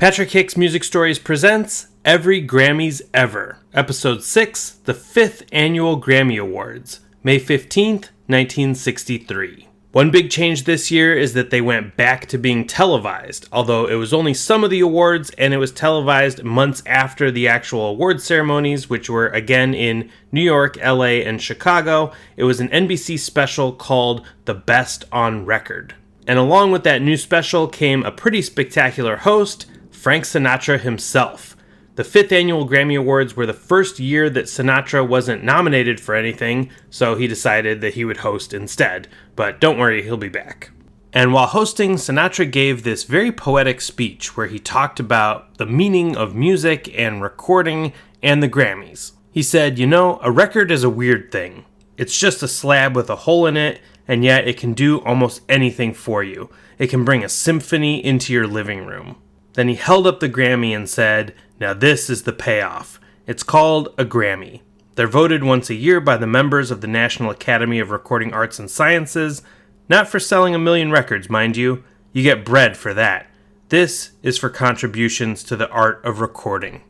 Patrick Hicks Music Stories presents Every Grammys Ever, Episode 6, the 5th Annual Grammy Awards, May 15th, 1963. One big change this year is that they went back to being televised, although it was only some of the awards and it was televised months after the actual award ceremonies, which were again in New York, LA, and Chicago. It was an NBC special called The Best on Record. And along with that new special came a pretty spectacular host, Frank Sinatra himself. The 5th Annual Grammy Awards were the first year that Sinatra wasn't nominated for anything, so he decided that he would host instead. But don't worry, he'll be back. And while hosting, Sinatra gave this very poetic speech where he talked about the meaning of music and recording and the Grammys. He said, a record is a weird thing. It's just a slab with a hole in it, and yet it can do almost anything for you. It can bring a symphony into your living room. Then he held up the Grammy and said, "Now this is the payoff. It's called a Grammy. They're voted once a year by the members of the National Academy of Recording Arts and Sciences, not for selling 1 million records, mind you. You get bread for that. This is for contributions to the art of recording."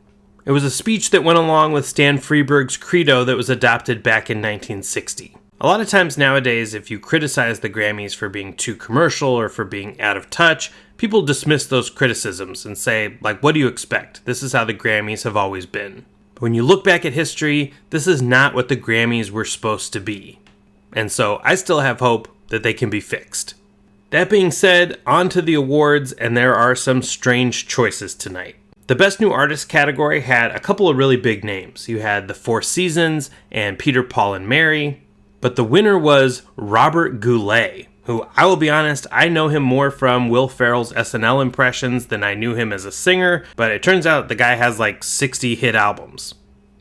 It was a speech that went along with Stan Freberg's credo that was adopted back in 1960. A lot of times nowadays, if you criticize the Grammys for being too commercial or for being out of touch, people dismiss those criticisms and say, what do you expect? This is how the Grammys have always been. But when you look back at history, this is not what the Grammys were supposed to be. And so I still have hope that they can be fixed. That being said, on to the awards, and there are some strange choices tonight. The Best New Artist category had a couple of really big names. You had The Four Seasons and Peter, Paul, and Mary. But the winner was Robert Goulet, who, I will be honest, I know him more from Will Ferrell's SNL impressions than I knew him as a singer, but it turns out the guy has 60 hit albums.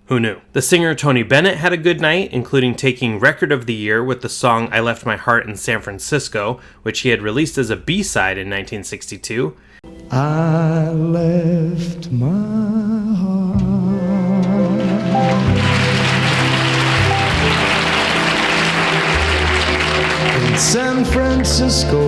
Who knew? The singer Tony Bennett had a good night, including taking Record of the Year with the song I Left My Heart in San Francisco, which he had released as a B-side in 1962. I left my heart in San Francisco.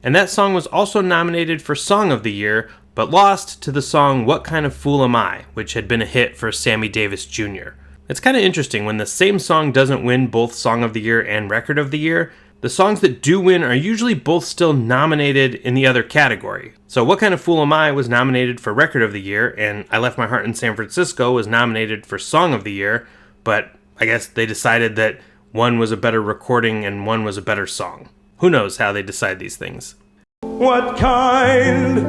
And that song was also nominated for Song of the Year, but lost to the song What Kind of Fool Am I, which had been a hit for Sammy Davis Jr. It's kind of interesting, when the same song doesn't win both Song of the Year and Record of the Year, the songs that do win are usually both still nominated in the other category. So What Kind of Fool Am I was nominated for Record of the Year, and I Left My Heart in San Francisco was nominated for Song of the Year, but I guess they decided that one was a better recording and one was a better song. Who knows how they decide these things. What kind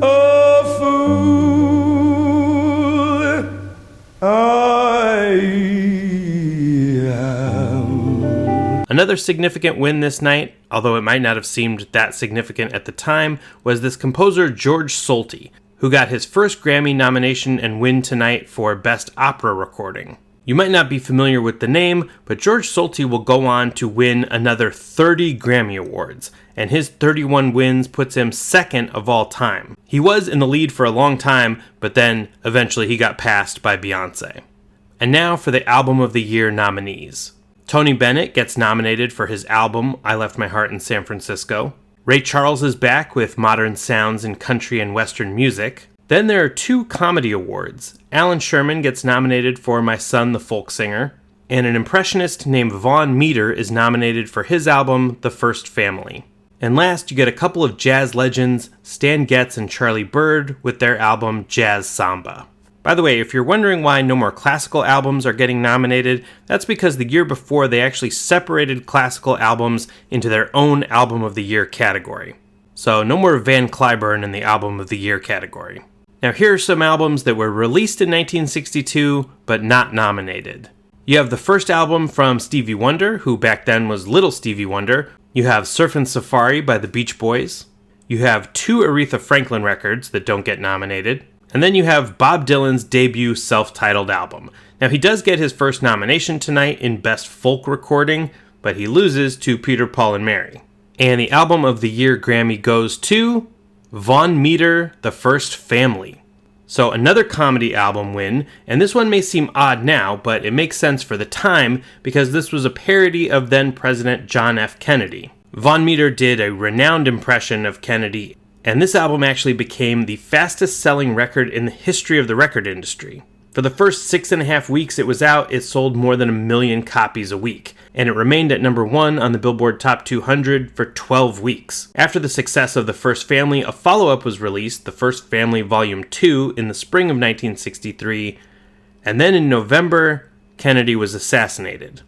of fool I am. Another significant win this night, although it might not have seemed that significant at the time, was this composer George Solti, who got his first Grammy nomination and win tonight for Best Opera Recording. You might not be familiar with the name, but George Solti will go on to win another 30 Grammy Awards, and his 31 wins puts him second of all time. He was in the lead for a long time, but then eventually he got passed by Beyoncé. And now for the Album of the Year nominees. Tony Bennett gets nominated for his album I Left My Heart in San Francisco. Ray Charles is back with Modern Sounds in Country and Western Music. Then there are 2 comedy awards. Alan Sherman gets nominated for My Son the Folk Singer, and an impressionist named Vaughn Meader is nominated for his album The First Family. And last, you get a couple of jazz legends, Stan Getz and Charlie Byrd, with their album Jazz Samba. By the way, if you're wondering why no more classical albums are getting nominated, that's because the year before they actually separated classical albums into their own Album of the Year category. So no more Van Cliburn in the Album of the Year category. Now here are some albums that were released in 1962, but not nominated. You have the first album from Stevie Wonder, who back then was Little Stevie Wonder. You have Surfin' Safari by the Beach Boys. You have 2 Aretha Franklin records that don't get nominated. And then you have Bob Dylan's debut self-titled album. Now he does get his first nomination tonight in Best Folk Recording, but he loses to Peter, Paul, and Mary. And the Album of the Year Grammy goes to Vaughn Meader, The First Family. So another comedy album win, and this one may seem odd now, but it makes sense for the time because this was a parody of then President John F. Kennedy. Vaughn Meader did a renowned impression of Kennedy And this album actually became the fastest selling record in the history of the record industry. For the first 6.5 weeks it was out, it sold more than 1 million copies a week, and it remained at number 1 on the Billboard Top 200 for 12 weeks. After the success of The First Family, a follow-up was released, The First Family Volume 2, in the spring of 1963, and then in November, Kennedy was assassinated.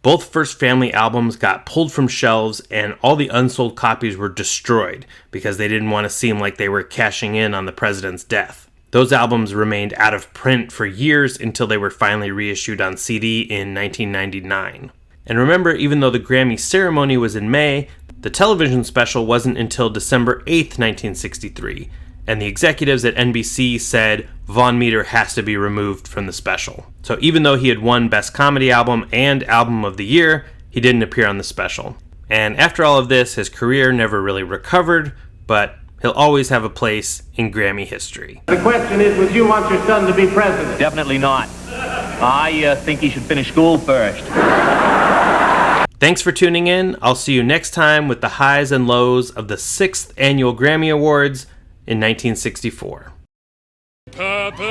Both First Family albums got pulled from shelves, and all the unsold copies were destroyed because they didn't want to seem like they were cashing in on the president's death. Those albums remained out of print for years until they were finally reissued on CD in 1999. And remember, even though the Grammy ceremony was in May, the television special wasn't until December 8th, 1963, and the executives at NBC said Von Meter has to be removed from the special. So even though he had won Best Comedy Album and Album of the Year, he didn't appear on the special. And after all of this, his career never really recovered, but he'll always have a place in Grammy history. The question is, would you want your son to be president? Definitely not. I think he should finish school first. Thanks for tuning in. I'll see you next time with the highs and lows of the 6th Annual Grammy Awards in 1964. Papa!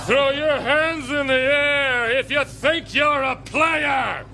Throw your hands in the air if you think you're a player!